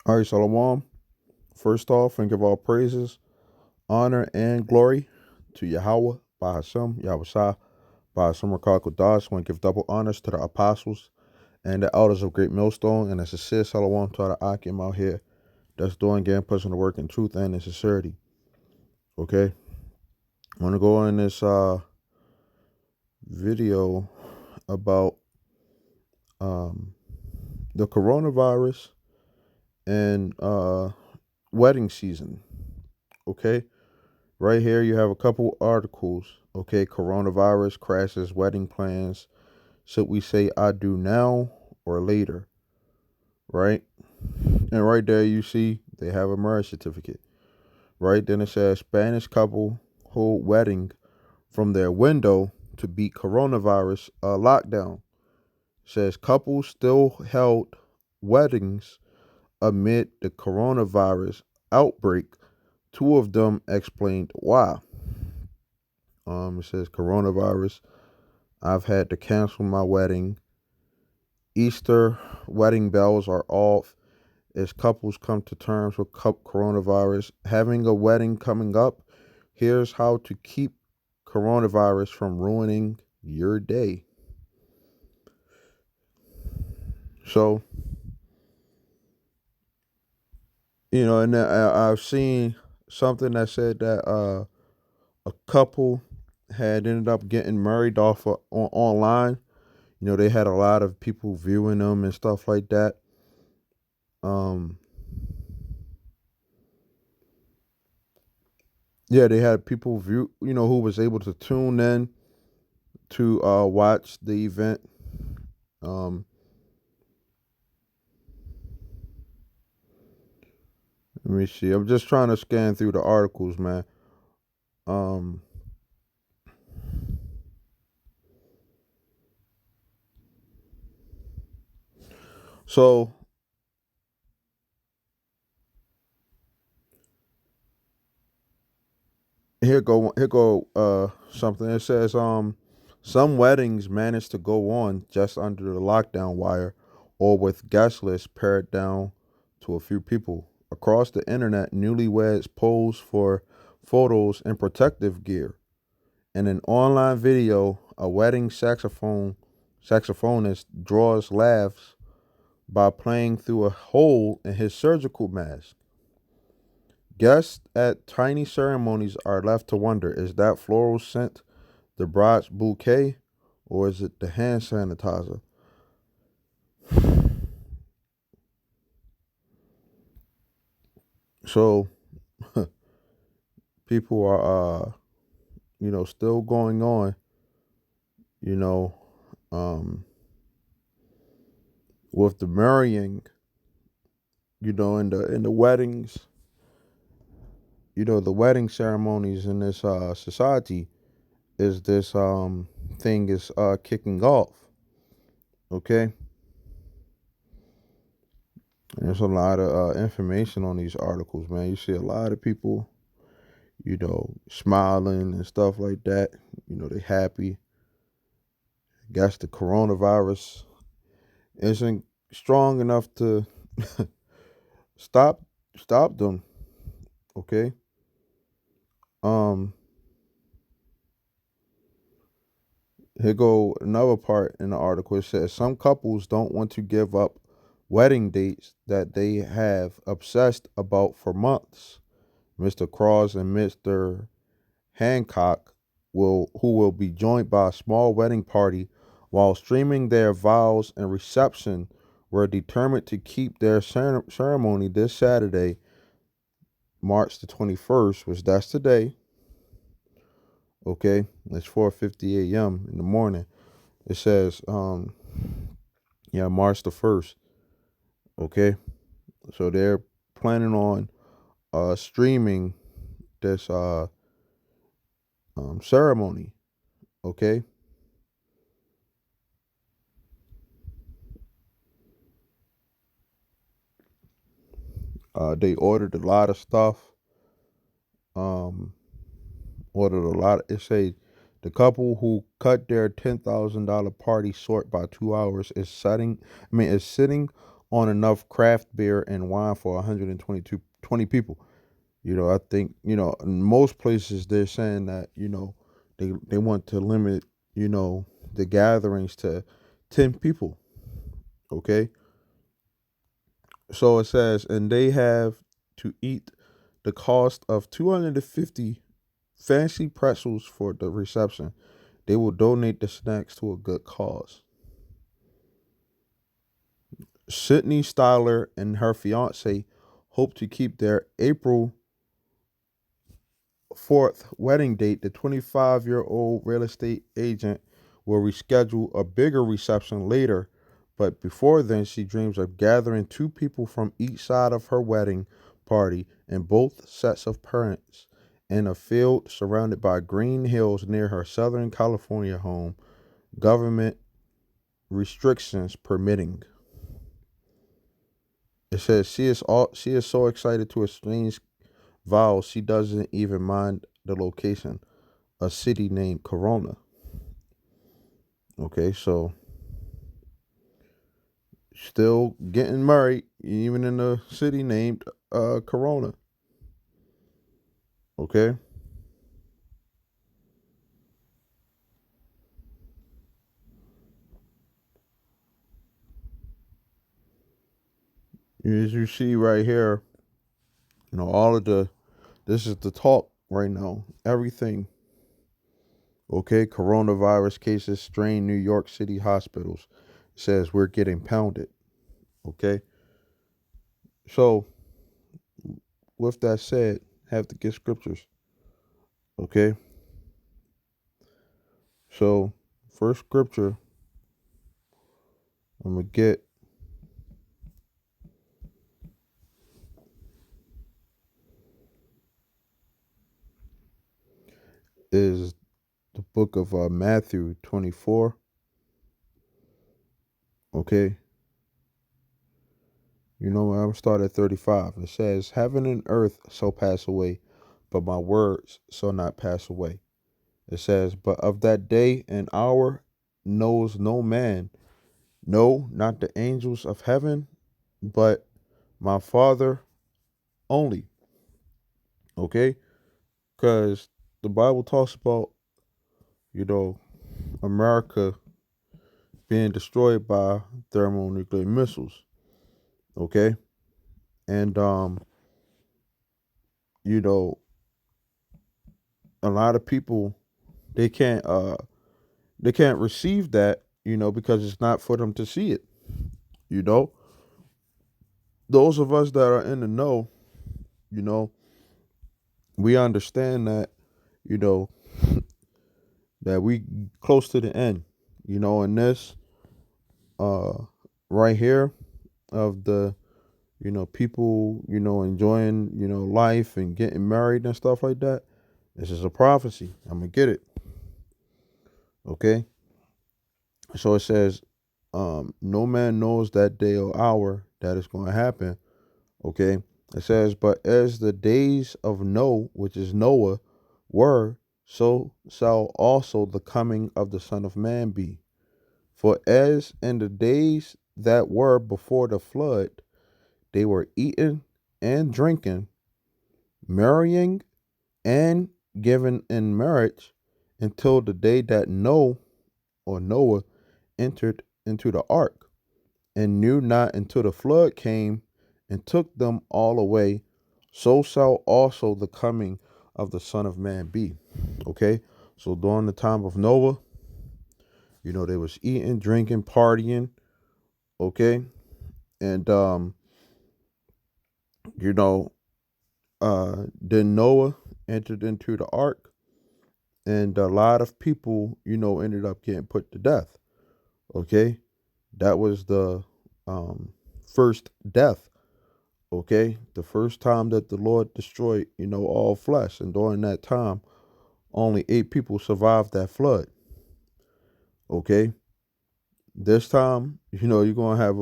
All right, Shalom. First off, and give all praises, honor, and glory to Yahweh, by Hashem, Yahweh Shah, by Hashem Rakal Kodash. Want to give double honors to the apostles and the elders of Great Millstone, and as a sis, Shalom to the Akim out here that's doing getting pushing the work in truth and in sincerity. Okay, I want to go in this video about um, the coronavirus and wedding season. Okay. Right here, you have a couple articles. Okay, coronavirus crashes wedding plans. Should we say I do now or later? Right? And right there, you see they have a marriage certificate. Right? Then it says Spanish couple hold wedding from their window to beat coronavirus lockdown. Says couples still held weddings amid the coronavirus outbreak. Two of them explained why. It says coronavirus. I've had to cancel my wedding. Easter wedding bells are off as couples come to terms with coronavirus. Having a wedding coming up, here's how to keep coronavirus from ruining your day. So, and I've seen something that said that a couple had ended up getting married online. They had a lot of people viewing them and stuff like that. Um, yeah, they had people who was able to tune in to watch the event. Um, Let me see. I'm just trying to scan through the articles, man. Um, so here go something. It says some weddings managed to go on just under the lockdown wire or with guest lists pared down to a few people. Across the internet, newlyweds pose for photos in protective gear. In an online video, a wedding saxophonist draws laughs by playing through a hole in his surgical mask. Guests at tiny ceremonies are left to wonder, is that floral scent the bride's bouquet or is it the hand sanitizer? So people are still going on, you know, um with the marrying, in the weddings, the wedding ceremonies in this society is this thing is kicking off. Okay. There's a lot of information on these articles, man. You see a lot of people, smiling and stuff like that. They happy. Guess the coronavirus isn't strong enough to stop stop them. Okay. Um, Here go another part in the article. It says some couples don't want to give up wedding dates that they have obsessed about for months. Mr. Cross and Mr. Hancock who will be joined by a small wedding party while streaming their vows and reception, were determined to keep their ceremony this Saturday, March the 21st, which that's today. Okay, it's 4:50 a.m. in the morning. It says, yeah, March the 1st. Okay, so they're planning on streaming this ceremony. Okay. They ordered a lot of stuff. Um, Ordered a lot. It say the couple who cut their $10,000 party short by 2 hours is sitting on enough craft beer and wine for 120 people. I think, in most places they're saying that, they want to limit, the gatherings to 10 people. Okay. So it says, and they have to eat the cost of 250 fancy pretzels for the reception. They will donate the snacks to a good cause. Sydney Styler and her fiance hope to keep their April 4th wedding date. The 25-year-old real estate agent will reschedule a bigger reception later, but before then, she dreams of gathering two people from each side of her wedding party and both sets of parents in a field surrounded by green hills near her Southern California home, government restrictions permitting. It says she is so excited to exchange vows she doesn't even mind the location, a city named Corona. Okay, so still getting married, even in a city named Corona. Okay, as you see right here, all of this is the talk right now. Everything. Okay, coronavirus cases strain New York City hospitals. It says we're getting pounded. Okay, so with that said, have to get scriptures. Okay, so first scripture I'm gonna get is the book of Matthew 24. Okay, I'm gonna start at 35. It says, "Heaven and earth shall pass away, but my words shall not pass away." It says, "But of that day and hour knows no man, no, not the angels of heaven, but my Father only." Okay, because the Bible talks about, you know, America being destroyed by thermonuclear missiles. Okay, and you know, a lot of people they can't uh they can't receive that, because it's not for them to see it. You know, those of us that are in the know, you know, we understand that, you know, that we close to the end, and this uh right here of the people, enjoying, life and getting married and stuff like that. This is a prophecy. I'm gonna get it. Okay. So it says, no man knows that day or hour that is going to happen. Okay. It says, but as the days of Noah, which is Noah, were, so shall also the coming of the Son of Man be. For as in the days that were before the flood, they were eating and drinking, marrying and given in marriage until the day that Noah entered into the ark, and knew not until the flood came and took them all away. So shall also the coming of the Son of Man be. Okay, so during the time of Noah, they was eating, drinking, partying. Okay, and you know, then Noah entered into the ark, and a lot of people, ended up getting put to death. Okay, that was the first death. Okay, the first time that the Lord destroyed, all flesh, and during that time, only 8 people survived that flood. Okay, this time, you're gonna have,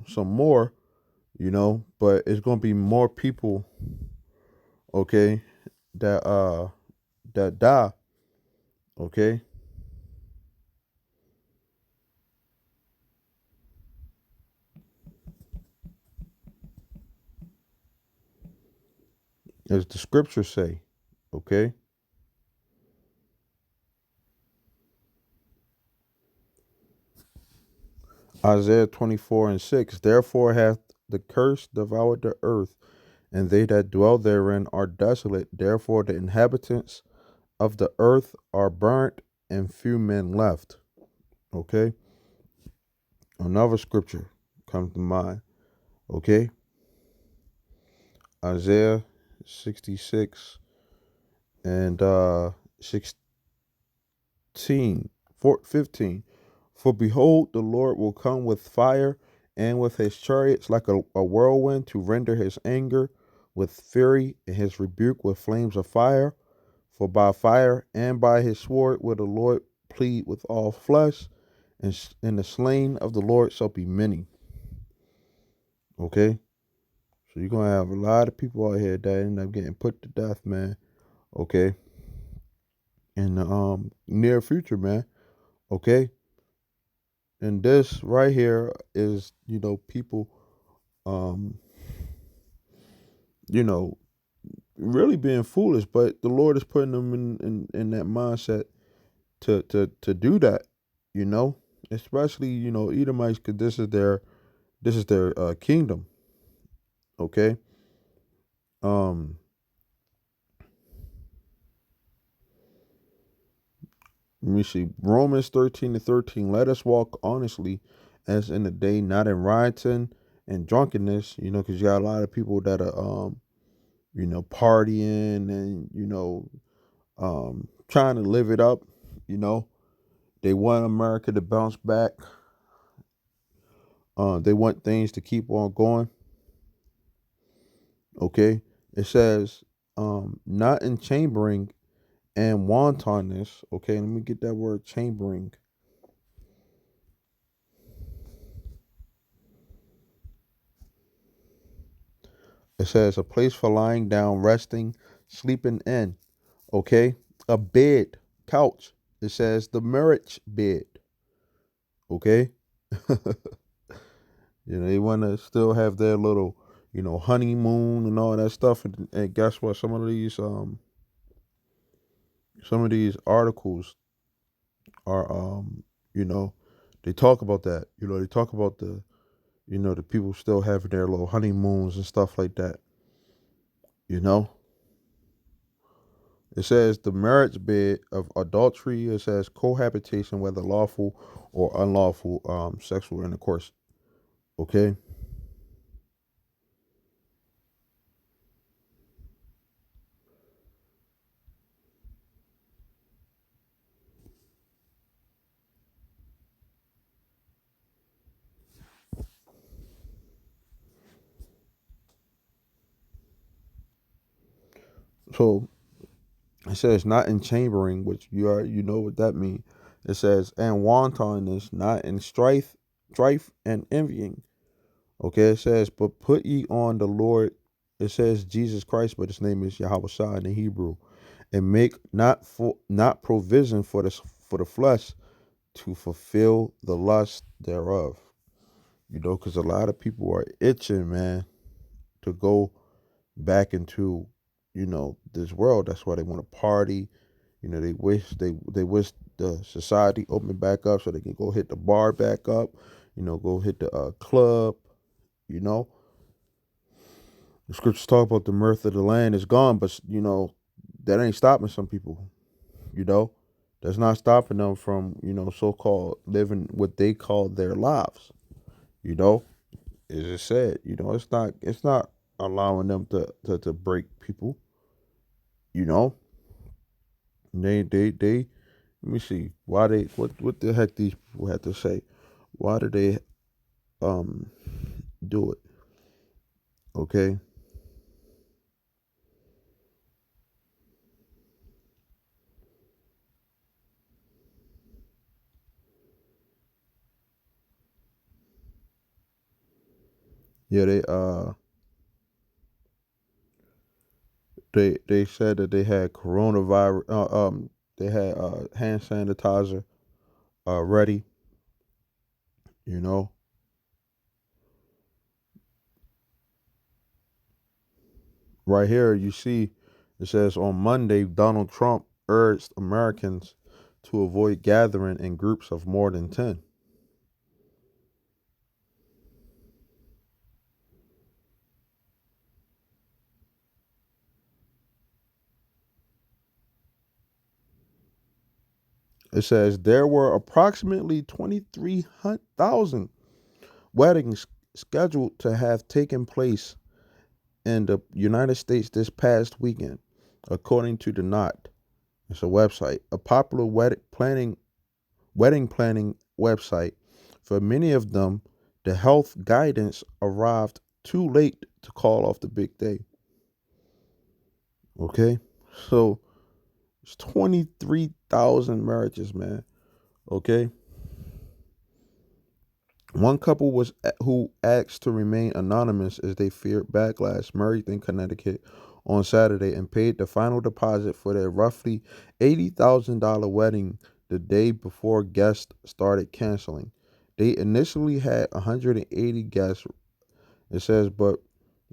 some more, but it's gonna be more people. Okay, that die. Okay, as the scriptures say. Okay. Isaiah 24:6. Therefore hath the curse devoured the earth, and they that dwell therein are desolate. Therefore the inhabitants of the earth are burnt, and few men left. Okay. Another scripture comes to mind. Okay. Isaiah 66 and 16, 15. For behold, the Lord will come with fire and with his chariots like a whirlwind to render his anger with fury and his rebuke with flames of fire. For by fire and by his sword will the Lord plead with all flesh, and the slain of the Lord shall be many. Okay? So you're going to have a lot of people out here that end up getting put to death, man. Okay? In the near future, man. Okay? And this right here is, people, um, you know, really being foolish, but the Lord is putting them in that mindset to do that, you know, especially, Edomites, because this is their kingdom. Okay. Um, Let me see. Romans 13:13. Let us walk honestly as in the day, not in rioting and drunkenness, because you got a lot of people that are partying and trying to live it up. You know, they want America to bounce back. They want things to keep on going. Okay, it says, not in chambering and wantonness. Okay, let me get that word chambering. It says a place for lying down, resting, sleeping in. Okay, a bed, couch. It says the marriage bed. Okay. They want to still have their little, honeymoon and all that stuff. And guess what? Some of these articles are, you know, they talk about that. They talk about the people still having their little honeymoons and stuff like that. You know, it says the marriage bed of adultery. It says cohabitation, whether lawful or unlawful, sexual intercourse. Okay. So it says not in chambering, which you know what that means. It says and wantonness, not in strife and envying. Okay, it says, but put ye on the Lord. It says Jesus Christ, but his name is Yahweh Shai in the Hebrew, and make not provision for the flesh to fulfill the lust thereof. Because a lot of people are itching, man, to go back into this world. That's why they want to party. They wish the society opened back up so they can go hit the bar back up. Go hit the club. You know, the scriptures talk about the mirth of the land is gone, but that ain't stopping some people. You know, that's not stopping them from so-called living what they call their lives. You know, as I said, it's not allowing them to break people. You know, they let me see why they what the heck these people had to say. Why did they um do it? Okay. Yeah, they said that they had coronavirus. They had hand sanitizer ready. You know. Right here, you see, it says on Monday, Donald Trump urged Americans to avoid gathering in groups of more than 10. It says there were approximately 23,000 weddings scheduled to have taken place in the United States this past weekend, according to the Knot. It's a website, a popular wedding planning website. For many of them, the health guidance arrived too late to call off the big day. Okay, so it's 23,000 marriages, man. Okay, one couple was who asked to remain anonymous as they feared backlash married in Connecticut on Saturday and paid the final deposit for their roughly $80,000 wedding the day before guests started canceling. They initially had 180 guests, it says, but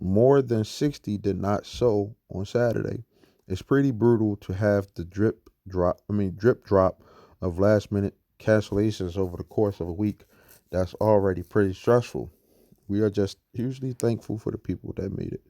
more than 60 did not show on Saturday. It's pretty brutal to have the drip drop of last minute cancellations over the course of a week. That's already pretty stressful. We are just hugely thankful for the people that made it.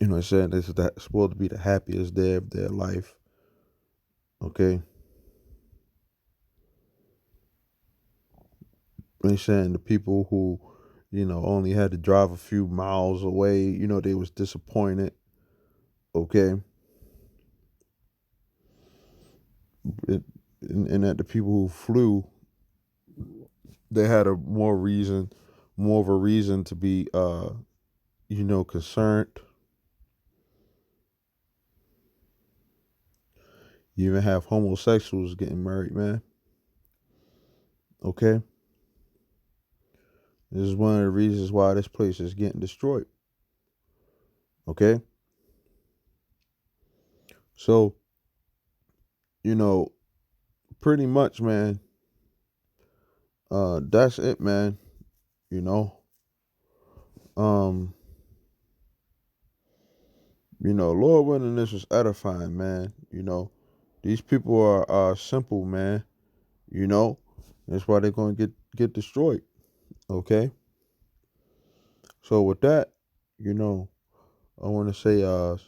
You know what I'm saying? This is that supposed to be the happiest day of their life. Okay? I'm saying the people who, only had to drive a few miles away, they was disappointed. Okay? It, and that the people who flew, they had more of a reason to be concerned. You even have homosexuals getting married, man. Okay? This is one of the reasons why this place is getting destroyed. Okay? So, you know, pretty much, man, that's it, man. You know. Um, Lord willing, this was edifying, man. These people are simple, man. You know, that's why they're gonna get destroyed. Okay. So with that, I want to say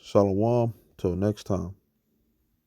shalom till next time.